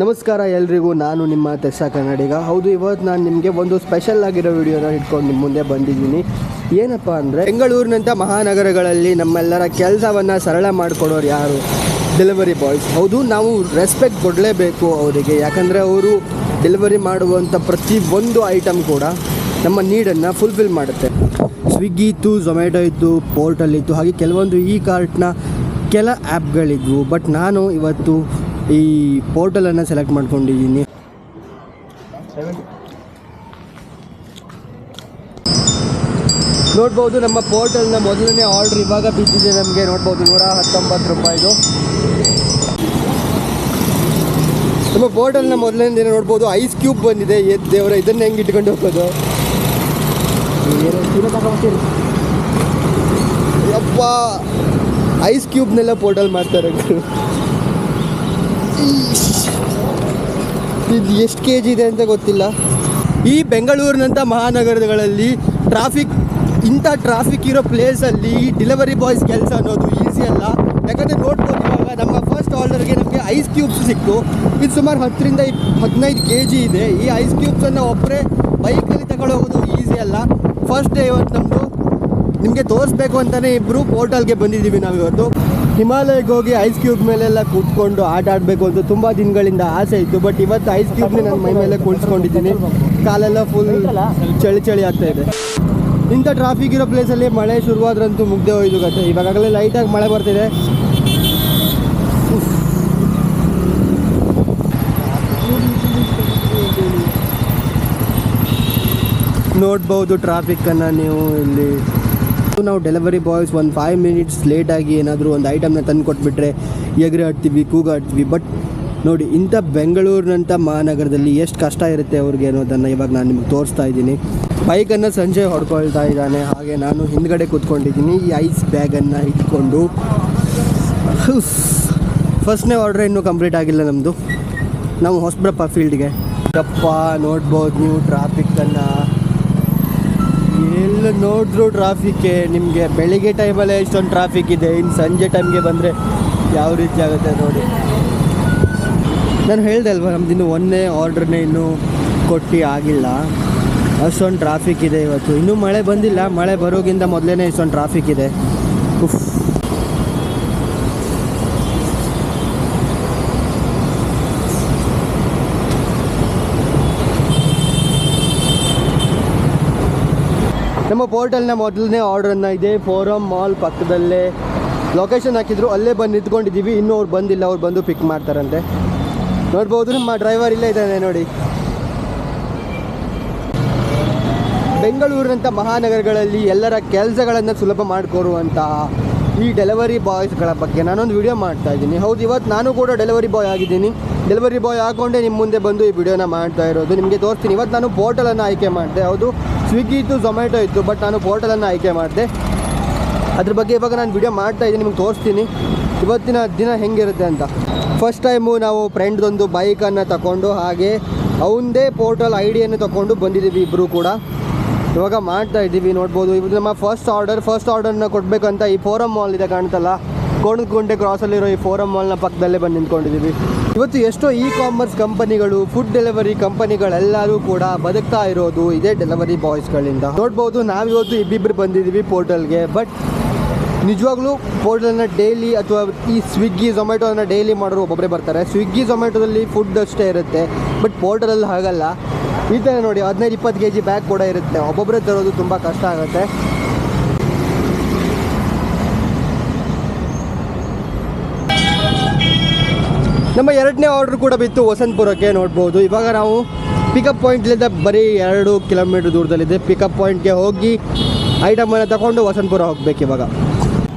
ನಮಸ್ಕಾರ ಎಲ್ರಿಗೂ, ನಾನು ನಿಮ್ಮ ತೆಸ್ಸಾ ಕನ್ನಡಿಗ. ಹೌದು, ಇವತ್ತು ನಾನು ನಿಮಗೆ ಒಂದು ಸ್ಪೆಷಲ್ ಆಗಿರೋ ವಿಡಿಯೋನ ಇಟ್ಕೊಂಡು ನಿಮ್ಮ ಮುಂದೆ ಬಂದಿದ್ದೀನಿ. ಏನಪ್ಪ ಅಂದರೆ, ಬೆಂಗಳೂರಿನಂಥ ಮಹಾನಗರಗಳಲ್ಲಿ ನಮ್ಮೆಲ್ಲರ ಕೆಲಸವನ್ನು ಸರಳ ಮಾಡಿಕೊಡೋರು ಯಾರು? Delivery boys. ಹೌದು, ನಾವು ರೆಸ್ಪೆಕ್ಟ್ ಕೊಡಲೇಬೇಕು ಅವರಿಗೆ. ಯಾಕಂದರೆ ಅವರು ಡೆಲಿವರಿ ಮಾಡುವಂಥ ಪ್ರತಿಯೊಂದು ಐಟಮ್ ಕೂಡ ನಮ್ಮ ನೀಡನ್ನು ಫುಲ್ಫಿಲ್ ಮಾಡುತ್ತೆ. ಸ್ವಿಗ್ಗಿ ಇತ್ತು, ಝೊಮ್ಯಾಟೊ ಇತ್ತು, ಪೋರ್ಟಲ್ ಇತ್ತು, ಹಾಗೆ ಕೆಲವೊಂದು ಈ ಕಾರ್ಟ್ನ ಕೆಲ ಆ್ಯಪ್ಗಳಿದ್ವು. ಬಟ್ ನಾನು ಇವತ್ತು ಈ ಪೋರ್ಟಲನ್ನು ಸೆಲೆಕ್ಟ್ ಮಾಡ್ಕೊಂಡಿದ್ದೀನಿ. ನೋಡ್ಬೋದು, ನಮ್ಮ ಪೋರ್ಟಲ್ನ ಮೊದಲನೇ ಆರ್ಡ್ರ್ ಇವಾಗ ಬಿದ್ದಿದೆ ನಮಗೆ. ನೋಡ್ಬೋದು, 119 ರೂಪಾಯಿದು. ನಮ್ಮ ಪೋರ್ಟಲ್ನ ಮೊದಲನೇ ದಿನ ನೋಡ್ಬೋದು ಐಸ್ ಕ್ಯೂಬ್ ಬಂದಿದೆ. ದೇವರ, ಇದನ್ನು ಹೆಂಗೆ ಇಟ್ಕೊಂಡು ಹೋಗೋದು? ಯಪ್ಪ, ಐಸ್ ಕ್ಯೂಬ್ನೆಲ್ಲ ಪೋರ್ಟಲ್ ಮಾಡ್ತಾರೆ. ಇದು ಎಷ್ಟು ಕೆ ಜಿ ಇದೆ ಅಂತ ಗೊತ್ತಿಲ್ಲ. ಈ ಬೆಂಗಳೂರಿನಂಥ ಮಹಾನಗರಗಳಲ್ಲಿ ಇಂಥ ಟ್ರಾಫಿಕ್ ಇರೋ ಪ್ಲೇಸಲ್ಲಿ ಈ ಡೆಲಿವರಿ ಬಾಯ್ಸ್ ಕೆಲಸ ಅನ್ನೋದು ಈಸಿ ಅಲ್ಲ. ಯಾಕಂದರೆ ನೋಡ್ಬೋದು, ಇವಾಗ ನಮ್ಮ ಫಸ್ಟ್ ಆರ್ಡರ್ಗೆ ನಮಗೆ ಐಸ್ ಕ್ಯೂಬ್ಸ್ ಸಿಕ್ತು. ಇದು ಸುಮಾರು 10 ರಿಂದ 15 ಕೆ ಜಿ ಇದೆ. ಈ ಐಸ್ ಕ್ಯೂಬ್ಸನ್ನು ಒಬ್ಬರೇ ಬೈಕಲ್ಲಿ ತಗೊಂಡು ಹೋಗೋದು ಈಸಿ ಅಲ್ಲ. ಫಸ್ಟ್ ಡೇ ಇವತ್ತು ನಮ್ಮದು ನಿಮಗೆ ತೋರಿಸ್ಬೇಕು ಅಂತಲೇ ಇಬ್ಬರು ಪೋರ್ಟಲ್ಗೆ ಬಂದಿದ್ದೀವಿ. ನಾವು ಇವತ್ತು ಹಿಮಾಲಯಕ್ಕೆ ಹೋಗಿ ಐಸ್ ಕ್ಯೂಬ್ ಮೇಲೆಲ್ಲ ಕೂತ್ಕೊಂಡು ಆಟ ಆಡಬೇಕು ಅಂತ ತುಂಬ ದಿನಗಳಿಂದ ಆಸೆ ಇತ್ತು. ಬಟ್ ಇವತ್ತು ಐಸ್ ಕ್ಯೂಬ್ನ ನನ್ನ ಮೈ ಮೇಲೆ ಕುಳಿಸ್ಕೊಂಡಿದ್ದೀನಿ. ಕಾಲೆಲ್ಲ ಫುಲ್ ಚಳಿ ಆಗ್ತಾ ಇದೆ. ಇಂಥ ಟ್ರಾಫಿಕ್ ಇರೋ ಪ್ಲೇಸಲ್ಲಿ ಮಳೆ ಶುರುವಾದ್ರಂತೂ ಮುಗ್ದೆ ಹೋಯ್ತು ಕತೆ. ಇವಾಗಲೇ ಲೈಟಾಗಿ ಮಳೆ ಬರ್ತಿದೆ. ನೋಡ್ಬೋದು ಟ್ರಾಫಿಕ್ಕನ್ನು ನೀವು ಇಲ್ಲಿ. ನಾವು ಡೆಲಿವರಿ ಬಾಯ್ಸ್ ಒಂದು 5 ಮಿನಿಟ್ಸ್ ಲೇಟಾಗಿ ಏನಾದರೂ ಒಂದು ಐಟಮ್ನ ತಂದು ಕೊಟ್ಬಿಟ್ರೆ ಎಗರೆ ಆಡ್ತೀವಿ, ಕೂಗಾಡ್ತೀವಿ. ಬಟ್ ನೋಡಿ, ಇಂಥ ಬೆಂಗಳೂರಿನಂಥ ಮಹಾನಗರದಲ್ಲಿ ಎಷ್ಟು ಕಷ್ಟ ಇರುತ್ತೆ ಅವ್ರಿಗೆ ಅನ್ನೋದನ್ನು ಇವಾಗ ನಾನು ನಿಮಗೆ ತೋರಿಸ್ತಾ ಇದ್ದೀನಿ. ಬೈಕನ್ನು ಸಂಜೆ ಹೊಡ್ಕೊಳ್ತಾ ಇದ್ದಾನೆ, ಹಾಗೆ ನಾನು ಹಿಂದ್ಗಡೆ ಕೂತ್ಕೊಂಡಿದ್ದೀನಿ ಈ ಐಸ್ ಬ್ಯಾಗನ್ನು ಇಟ್ಕೊಂಡು. ಫಸ್ಟ್ನೇ ಆರ್ಡ್ರ್ ಇನ್ನೂ ಕಂಪ್ಲೀಟ್ ಆಗಿಲ್ಲ ನಮ್ಮದು. ನಾವು ಹೊಸಬ್ರಪ್ಪ ಫೀಲ್ಡ್ಗೆ. ಯಪ್ಪ, ನೋಡ್ಬೋದು ನೀವು ಟ್ರಾಫಿಕ್ಕನ್ನು. ಎಲ್ಲ ನೋಡಿದ್ರು ಟ್ರಾಫಿಕ್ಕೆ. ನಿಮಗೆ ಬೆಳಿಗ್ಗೆ ಟೈಮಲ್ಲೇ ಇಷ್ಟೊಂದು ಟ್ರಾಫಿಕ್ ಇದೆ, ಇನ್ನು ಸಂಜೆ ಟೈಮ್ಗೆ ಬಂದರೆ ಯಾವ ರೀತಿ ಆಗುತ್ತೆ ನೋಡಿ. ನಾನು ಹೇಳ್ದೆ ಅಲ್ವಾ, ನಮ್ದಿನ್ನು ಒಂದೇ ಆರ್ಡ್ರನ್ನೇ ಇನ್ನೂ ಕೊಟ್ಟು ಆಗಿಲ್ಲ. ಅಷ್ಟೊಂದು ಟ್ರಾಫಿಕ್ ಇದೆ ಇವತ್ತು. ಇನ್ನೂ ಮಳೆ ಬಂದಿಲ್ಲ, ಮಳೆ ಬರೋಗಿಂತ ಮೊದಲೇ ಇಷ್ಟೊಂದು ಟ್ರಾಫಿಕ್ ಇದೆ. ನಮ್ಮ ಪೋರ್ಟಲ್ನ ಮೊದಲನೇ ಆರ್ಡ್ರನ್ನು ಇದೆ ಫೋರಮ್ ಮಾಲ್ ಪಕ್ಕದಲ್ಲೇ ಲೊಕೇಶನ್ ಹಾಕಿದ್ರು, ಅಲ್ಲೇ ಬಂದು ನಿಂತ್ಕೊಂಡಿದ್ದೀವಿ. ಇನ್ನೂ ಅವ್ರು ಬಂದಿಲ್ಲ, ಅವ್ರು ಬಂದು ಪಿಕ್ ಮಾಡ್ತಾರಂತೆ. ನೋಡ್ಬೋದು, ನಮ್ಮ ಡ್ರೈವರ್ ಇಲ್ಲೇ ಇದ್ದಾನೆ ನೋಡಿ. ಬೆಂಗಳೂರಿನಂಥ ಮಹಾನಗರಗಳಲ್ಲಿ ಎಲ್ಲರ ಕೆಲಸಗಳನ್ನು ಸುಲಭ ಮಾಡಿಕೊಡುವಂತಹ ಈ ಡೆಲಿವರಿ ಬಾಯ್ಸ್ಗಳ ಬಗ್ಗೆ ನಾನೊಂದು ವಿಡಿಯೋ ಮಾಡ್ತಾ ಇದ್ದೀನಿ. ಹೌದು, ಇವತ್ತು ನಾನು ಕೂಡ ಡೆಲಿವರಿ ಬಾಯ್ ಆಗಿದ್ದೀನಿ. ಡೆಲಿವರಿ ಬಾಯ್ ಹಾಕ್ಕೊಂಡೆ ನಿಮ್ಮ ಮುಂದೆ ಬಂದು ಈ ವಿಡಿಯೋನ ಮಾಡ್ತಾ ಇರೋದು. ನಿಮಗೆ ತೋರಿಸ್ತೀನಿ. ಇವತ್ತು ನಾನು ಪೋರ್ಟಲನ್ನು ಆಯ್ಕೆ ಮಾಡಿದೆ. ಹೌದು, ಸ್ವಿಗ್ಗಿ ಇತ್ತು, ಝೊಮ್ಯಾಟೊ ಇತ್ತು, ಬಟ್ ನಾನು ಪೋರ್ಟಲನ್ನು ಆಯ್ಕೆ ಮಾಡಿದೆ. ಅದ್ರ ಬಗ್ಗೆ ಇವಾಗ ನಾನು ವಿಡಿಯೋ ಮಾಡ್ತಾ ಇದ್ದೀನಿ, ನಿಮಗೆ ತೋರಿಸ್ತೀನಿ ಇವತ್ತಿನ ದಿನ ಹೆಂಗಿರುತ್ತೆ ಅಂತ. ಫಸ್ಟ್ ಟೈಮು ನಾವು ಫ್ರೆಂಡ್ದೊಂದು ಬೈಕನ್ನು ತಗೊಂಡು ಹಾಗೆ ಅವನದೇ ಪೋರ್ಟಲ್ ಐಡಿಯನ್ನು ತೊಗೊಂಡು ಬಂದಿದ್ದೀವಿ ಇಬ್ಬರು ಕೂಡ. ಇವಾಗ ಮಾಡ್ತಾ ಇದ್ದೀವಿ. ನೋಡ್ಬೋದು, ಇದು ನಮ್ಮ ಫಸ್ಟ್ ಆರ್ಡರ್ನ ಕೊಡಬೇಕಂತ ಈ ಫೋರಮ್ ಮಾಲ್ ಇದೆ ಕಾಣ್ತಲ್ಲ, ಕೋಣಗುಂಟೆ ಕ್ರಾಸಲ್ಲಿರೋ ಈ ಫೋರಮ್ ಮಾಲ್ನ ಪಕ್ಕದಲ್ಲೇ ಬಂದು ನಿಂತ್ಕೊಂಡಿದ್ದೀವಿ. ಇವತ್ತು ಎಷ್ಟೋ ಇ ಕಾಮರ್ಸ್ ಕಂಪನಿಗಳು, ಫುಡ್ ಡೆಲಿವರಿ ಕಂಪನಿಗಳೆಲ್ಲರೂ ಕೂಡ ಬದುಕ್ತಾ ಇರೋದು ಇದೇ ಡೆಲಿವರಿ ಬಾಯ್ಸ್ಗಳಿಂದ. ನೋಡ್ಬೋದು, ನಾವಿವತ್ತು ಇಬ್ಬಿಬ್ಬರು ಬಂದಿದ್ದೀವಿ ಪೋರ್ಟಲ್ಗೆ. ಬಟ್ ನಿಜವಾಗ್ಲೂ ಪೋರ್ಟಲ್ನ ಡೈಲಿ ಅಥವಾ ಈ ಸ್ವಿಗ್ಗಿ ಝೊಮ್ಯಾಟೋನ ಡೈಲಿ ಮಾಡೋರು ಒಬ್ಬೊಬ್ಬರೇ ಬರ್ತಾರೆ. ಸ್ವಿಗ್ಗಿ ಝೊಮ್ಯಾಟೋದಲ್ಲಿ ಫುಡ್ ಅಷ್ಟೇ ಇರುತ್ತೆ, ಬಟ್ ಪೋರ್ಟಲಲ್ಲಿ ಹಾಗಲ್ಲ. ಈ ಥರ ನೋಡಿ 15-20 ಕೆ ಜಿ ಬ್ಯಾಗ್ ಕೂಡ ಇರುತ್ತೆ. ಒಬ್ಬೊಬ್ಬರೇ ತರೋದು ತುಂಬ ಕಷ್ಟ ಆಗುತ್ತೆ. ನಮ್ಮ 2ನೇ ಆರ್ಡ್ರ್ ಕೂಡ ಬಿತ್ತು ವಸಂತಪುರಕ್ಕೆ. ನೋಡ್ಬೋದು, ಇವಾಗ ನಾವು ಪಿಕಪ್ ಪಾಯಿಂಟ್ಲಿಂದ ಬರೀ 2 ಕಿಲೋಮೀಟ್ರ್ ದೂರದಲ್ಲಿದೆ. ಪಿಕಪ್ ಪಾಯಿಂಟ್ಗೆ ಹೋಗಿ ಐಟಮನ್ನು ತಗೊಂಡು ವಸಂತಪುರ ಹೋಗ್ಬೇಕು ಇವಾಗ.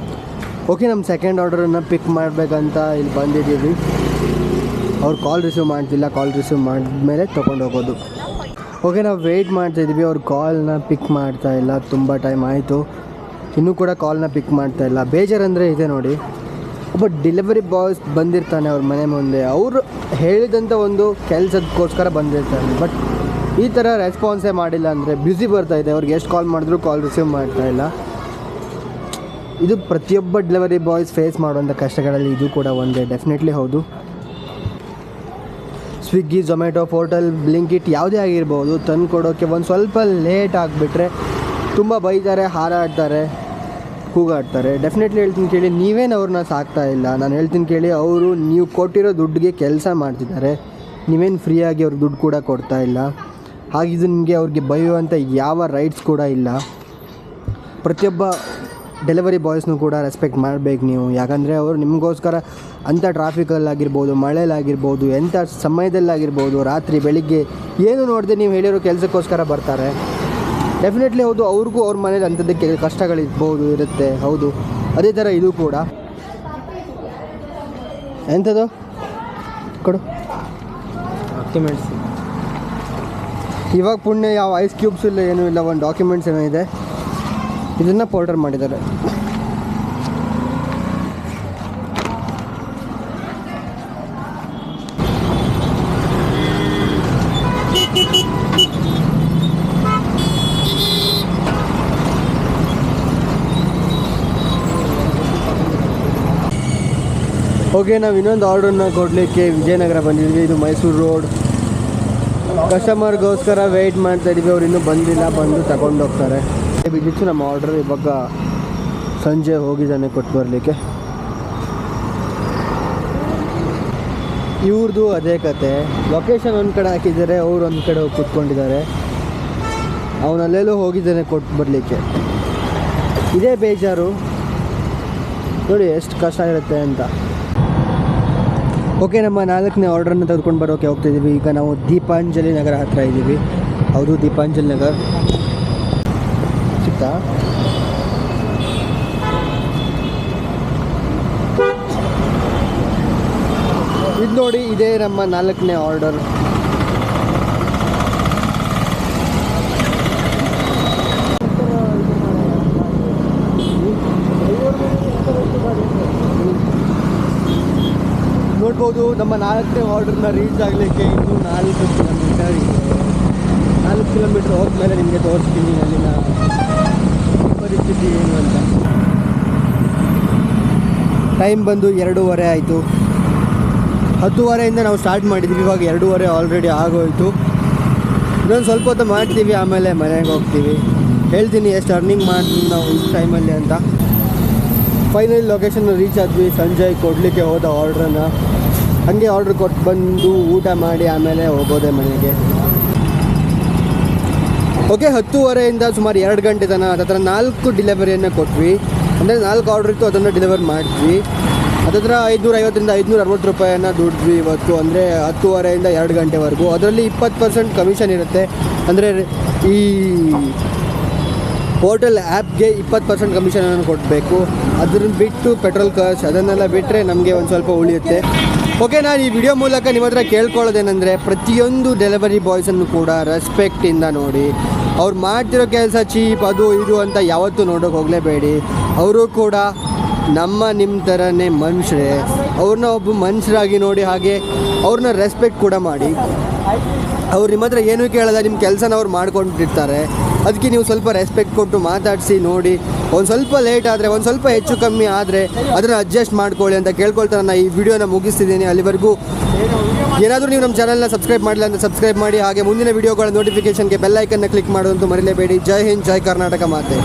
ಓಕೆ, ನಮ್ಮ ಸೆಕೆಂಡ್ ಆರ್ಡರನ್ನು ಪಿಕ್ ಮಾಡಬೇಕಂತ ಇಲ್ಲಿ ಬಂದಿದ್ದೀವಿ. ಅವ್ರು ಕಾಲ್ ರಿಸೀವ್ ಮಾಡ್ತಿಲ್ಲ. ಕಾಲ್ ರಿಸೀವ್ ಮಾಡಿದ್ಮೇಲೆ ತೊಗೊಂಡು ಹೋಗೋದು. ಓಕೆ, ನಾವು ವೆಯ್ಟ್ ಮಾಡ್ತಾಯಿದ್ದೀವಿ. ಅವ್ರು ಕಾಲ್ನ ಪಿಕ್ ಮಾಡ್ತಾಯಿಲ್ಲ. ತುಂಬ ಟೈಮ್ ಆಯಿತು, ಇನ್ನೂ ಕೂಡ ಕಾಲ್ನ ಪಿಕ್ ಮಾಡ್ತಾಯಿಲ್ಲ. ಬೇಜಾರಂದರೆ ಇದೆ ನೋಡಿ. ಒಬ್ಬ ಡೆಲಿವರಿ ಬಾಯ್ಸ್ ಬಂದಿರ್ತಾನೆ ಅವ್ರ ಮನೆ ಮುಂದೆ, ಅವರು ಹೇಳಿದಂಥ ಒಂದು ಕೆಲಸಕ್ಕೋಸ್ಕರ ಬಂದಿರ್ತಾನೆ. ಬಟ್ ಈ ಥರ ರೆಸ್ಪಾನ್ಸೇ ಮಾಡಿಲ್ಲ ಅಂದರೆ ಬ್ಯುಸಿ ಬರ್ತಾಯಿದೆ. ಅವ್ರಿಗೆ ಎಷ್ಟು ಕಾಲ್ ಮಾಡಿದ್ರು ಕಾಲ್ ರಿಸೀವ್ ಮಾಡ್ತಾಯಿಲ್ಲ. ಇದು ಪ್ರತಿಯೊಬ್ಬ ಡೆಲಿವರಿ ಬಾಯ್ಸ್ ಫೇಸ್ ಮಾಡುವಂಥ ಕಷ್ಟಗಳಲ್ಲಿ ಇದು ಕೂಡ ಒಂದೇ, ಡೆಫಿನೆಟ್ಲಿ ಹೌದು. ಸ್ವಿಗ್ಗಿ, ಝೊಮ್ಯಾಟೊ, ಹೋಟೆಲ್, ಬ್ಲಿಂಕಿಟ್ ಯಾವುದೇ ಆಗಿರ್ಬೋದು ತಂದು ಕೊಡೋಕ್ಕೆ ಒಂದು ಸ್ವಲ್ಪ ಲೇಟ್ ಆಗಿಬಿಟ್ರೆ ತುಂಬ ಬೈತಾರೆ, ಹಾರಾಡ್ತಾರೆ, ಕೂಗಾಡ್ತಾರೆ. ಡೆಫಿನೆಟ್ಲಿ ಹೇಳ್ತೀನಿ ಕೇಳಿ, ನೀವೇನು ಅವ್ರನ್ನ ಸಾಕ್ತಾ ಇಲ್ಲ. ನಾನು ಹೇಳ್ತೀನಿ ಕೇಳಿ, ಅವರು ನೀವು ಕೊಟ್ಟಿರೋ ದುಡ್ಡಿಗೆ ಕೆಲಸ ಮಾಡ್ತಿದ್ದಾರೆ, ನೀವೇನು ಫ್ರೀಯಾಗಿ ಅವ್ರಿಗೆ ದುಡ್ಡು ಕೂಡ ಕೊಡ್ತಾ ಇಲ್ಲ. ಹಾಗಿದು ನಿಮಗೆ ಅವ್ರಿಗೆ ಬೈಯುವಂಥ ಯಾವ ರೈಟ್ಸ್ ಕೂಡ ಇಲ್ಲ. ಪ್ರತಿಯೊಬ್ಬ ಡೆಲಿವರಿ ಬಾಯ್ಸ್ನೂ ಕೂಡ ರೆಸ್ಪೆಕ್ಟ್ ಮಾಡಬೇಕು ನೀವು. ಯಾಕಂದರೆ ಅವರು ನಿಮಗೋಸ್ಕರ ಅಂಥ ಟ್ರಾಫಿಕಲ್ಲಾಗಿರ್ಬೋದು, ಮಳೆಯಲ್ಲಾಗಿರ್ಬೋದು, ಎಂಥ ಸಮಯದಲ್ಲಾಗಿರ್ಬೋದು, ರಾತ್ರಿ ಬೆಳಿಗ್ಗೆ ಏನು ನೋಡದೆ ನೀವು ಹೇಳಿರೋ ಕೆಲಸಕ್ಕೋಸ್ಕರ ಬರ್ತಾರೆ. ಡೆಫಿನೆಟ್ಲಿ ಹೌದು, ಅವ್ರಿಗೂ ಅವ್ರ ಮನೇಲಿ ಅಂಥದ್ದಕ್ಕೆ ಕಷ್ಟಗಳಿರ್ಬೋದು, ಇರುತ್ತೆ. ಹೌದು, ಅದೇ ಥರ ಇದು ಕೂಡ. ಎಂಥದ್ದು ಕೊಡು ಡಾಕ್ಯುಮೆಂಟ್ಸ್. ಇವಾಗ ಪುಣ್ಯ ಯಾವ ಐಸ್ ಕ್ಯೂಬ್ಸ್ ಇಲ್ಲ, ಏನೂ ಇಲ್ಲ, ಒಂದು ಡಾಕ್ಯುಮೆಂಟ್ಸ್ ಏನೋ ಇದೆ, ಇದನ್ನು ಪೋರ್ಟರ್ ಮಾಡಿದ್ದಾರೆ. ಓಕೆ, ನಾವು ಇನ್ನೊಂದು ಆರ್ಡ್ರನ್ನ ಕೊಡಲಿಕ್ಕೆ ವಿಜಯನಗರ ಬಂದಿದ್ವಿ. ಇದು ಮೈಸೂರು ರೋಡ್. ಕಸ್ಟಮರ್ಗೋಸ್ಕರ ವೆಯ್ಟ್ ಮಾಡ್ತಾಯಿದ್ವಿ, ಅವ್ರು ಇನ್ನೂ ಬಂದಿಲ್ಲ, ಬಂದು ತಗೊಂಡು ಹೋಗ್ತಾರೆ. ಬಿದ್ದಿತ್ತು ನಮ್ಮ ಆರ್ಡ್ರ್. ಇವಾಗ ಸಂಜೆ ಹೋಗಿದ್ದಾನೆ ಕೊಟ್ಟು ಬರಲಿಕ್ಕೆ. ಇವ್ರದ್ದು ಅದೇ ಕತೆ. ಲೊಕೇಶನ್ ಒಂದು ಕಡೆ ಹಾಕಿದ್ದಾರೆ, ಅವ್ರು ಒಂದು ಕಡೆ ಹೋಗಿ ಕೂತ್ಕೊಂಡಿದ್ದಾರೆ. ಅವನಲ್ಲೆಲ್ಲೂ ಹೋಗಿದ್ದಾನೆ ಕೊಟ್ಟು ಬರಲಿಕ್ಕೆ. ಇದೇ ಬೇಜಾರು ನೋಡಿ, ಎಷ್ಟು ಕಷ್ಟ ಇರುತ್ತೆ ಅಂತ. ಓಕೆ, ನಮ್ಮ 4ನೇ ಆರ್ಡ್ರನ್ನು ತೆಗೆದುಕೊಂಡು ಬರೋಕ್ಕೆ ಹೋಗ್ತಿದ್ದೀವಿ. ಈಗ ನಾವು ದೀಪಾಂಜಲಿ ನಗರ ಹತ್ತಿರ ಇದ್ದೀವಿ. ಹೌದು, ದೀಪಾಂಜಲಿ ನಗರ್ ಸಿಗ್ತಾ. ಇದು ನೋಡಿ, ಇದೇ ನಮ್ಮ 4ನೇ ಆರ್ಡರ್. ನೋಡ್ಬೋದು, ನಮ್ಮ 4ನೇ ಆರ್ಡರ್ನ ರೀಚ್ ಆಗಲಿಕ್ಕೆ ಇನ್ನೂ 4 ಕಿಲೋಮೀಟರ್ ಇದೆ. 4 ಕಿಲೋಮೀಟರ್ ಹೋದ್ಮೇಲೆ ನಿಮಗೆ ತೋರಿಸ್ತೀನಿ ಅಲ್ಲಿನ ಪರಿಸ್ಥಿತಿ ಏನು ಅಂತ. ಟೈಮ್ ಬಂದು 2:30 ಆಯಿತು. 10:30 ನಾವು ಸ್ಟಾರ್ಟ್ ಮಾಡಿದ್ವಿ. ಇವಾಗ 2:30 ಆಲ್ರೆಡಿ ಆಗೋಯಿತು. ಇನ್ನೊಂದು ಸ್ವಲ್ಪ ಹೊತ್ತು ಮಾಡ್ತೀವಿ, ಆಮೇಲೆ ಮನೆಗೆ ಹೋಗ್ತೀವಿ. ಹೇಳ್ತೀನಿ ಎಷ್ಟು ಅರ್ನಿಂಗ್ ಮಾಡ್ತೀವಿ ನಾವು ಈ ಟೈಮಲ್ಲಿ ಅಂತ. ಫೈನಲ್ ಲೊಕೇಶನ್ ರೀಚ್ ಆದ್ವಿ. ಸಂಜಯ್ ಕೊಡಲಿಕ್ಕೆ ಹೋದ ಆರ್ಡ್ರನ್ನು ಹಾಗೆ ಆರ್ಡ್ರ್ ಕೊಟ್ಟು ಬಂದು ಊಟ ಮಾಡಿ ಆಮೇಲೆ ಹೋಗೋದೆ ಮನೆಗೆ. ಓಕೆ, 10:30 ಸುಮಾರು 2 ಗಂಟೆ ತನಕ ಹತ್ತಿರ 4 ಡೆಲಿವರಿಯನ್ನು ಕೊಟ್ವಿ. ಅಂದರೆ 4 ಆರ್ಡ್ರ್ ಇತ್ತು, ಅದನ್ನು ಡೆಲಿವರ್ ಮಾಡಿದ್ವಿ. ಹತ್ತಿರ 550ರಿಂದ 560 ರೂಪಾಯಿಯನ್ನು ದುಡಿದ್ವಿ ಇವತ್ತು. ಅಂದರೆ 10:30 2 ಗಂಟೆವರೆಗೂ. ಅದರಲ್ಲಿ 20% ಕಮಿಷನ್ ಇರುತ್ತೆ. ಅಂದರೆ ಈ ಹೋಟೆಲ್ ಆ್ಯಪ್ಗೆ 20% ಕಮಿಷನನ್ನು ಕೊಡಬೇಕು. ಅದನ್ನು ಬಿಟ್ಟು ಪೆಟ್ರೋಲ್ ಖರ್ಚು ಅದನ್ನೆಲ್ಲ ಬಿಟ್ಟರೆ ನಮಗೆ ಒಂದು ಸ್ವಲ್ಪ ಉಳಿಯುತ್ತೆ. ಓಕೆ, ನಾನು ಈ ವಿಡಿಯೋ ಮೂಲಕ ನಿಮ್ಮ ಹತ್ರ ಕೇಳ್ಕೊಳ್ಳೋದೇನೆಂದರೆ, ಪ್ರತಿಯೊಂದು ಡೆಲಿವರಿ ಬಾಯ್ಸನ್ನು ಕೂಡ ರೆಸ್ಪೆಕ್ಟಿಂದ ನೋಡಿ. ಅವ್ರು ಮಾಡ್ತಿರೋ ಕೆಲಸ ಚೀಪ್ ಅದು ಇದು ಅಂತ ಯಾವತ್ತೂ ನೋಡೋಕೆ ಹೋಗಲೇಬೇಡಿ. ಅವರು ಕೂಡ ನಿಮ್ಮ ಥರನೇ ಮನುಷ್ಯರೇ. ಅವ್ರನ್ನ ಒಬ್ಬ ಮನುಷ್ಯರಾಗಿ ನೋಡಿ, ಹಾಗೆ ಅವ್ರನ್ನ ರೆಸ್ಪೆಕ್ಟ್ ಕೂಡ ಮಾಡಿ. ಅವ್ರು ನಿಮ್ಮ ಹತ್ರ ಏನೂ ಕೇಳಲ್ಲ, ನಿಮ್ಮ ಕೆಲಸನ ಅವ್ರು ಮಾಡ್ಕೊಂಡಿರ್ತಾರೆ. ಅದಕ್ಕೆ ನೀವು ಸ್ವಲ್ಪ ರೆಸ್ಪೆಕ್ಟ್ ಕೊಟ್ಟು ಮಾತಾಡಿಸಿ ನೋಡಿ. ಒಂದು ಸ್ವಲ್ಪ ಲೇಟ್ ಆದರೆ, ಒಂದು ಸ್ವಲ್ಪ ಹೆಚ್ಚು ಕಮ್ಮಿ ಆದರೆ ಅದನ್ನು ಅಡ್ಜಸ್ಟ್ ಮಾಡ್ಕೊಳ್ಳಿ ಅಂತ ಕೇಳ್ಕೊಳ್ತಾ ನಾನು ಈ ವಿಡಿಯೋನ ಮುಗಿಸ್ತಿದ್ದೀನಿ. ಅಲ್ಲಿವರೆಗೂ ಏನಾದರೂ ನೀವು ನಮ್ಮ ಚಾನಲ್ನ ಸಬ್ಸ್ಕ್ರೈಬ್ ಮಾಡಿಲ್ಲ ಅಂತ ಸಬ್ಸ್ಕ್ರೈಬ್ ಮಾಡಿ. ಹಾಗೆ ಮುಂದಿನ ವಿಡಿಯೋಗಳ ನೋಟಿಫಿಕೇಷನ್ಗೆ ಬೆಲ್ ಐಕನ್ನ ಕ್ಲಿಕ್ ಮಾಡೋದಂತೂ ಮರಿಲೇಬೇಡಿ. ಜೈ ಹಿಂದ್, ಜೈ ಕರ್ನಾಟಕ ಮಾತೆ.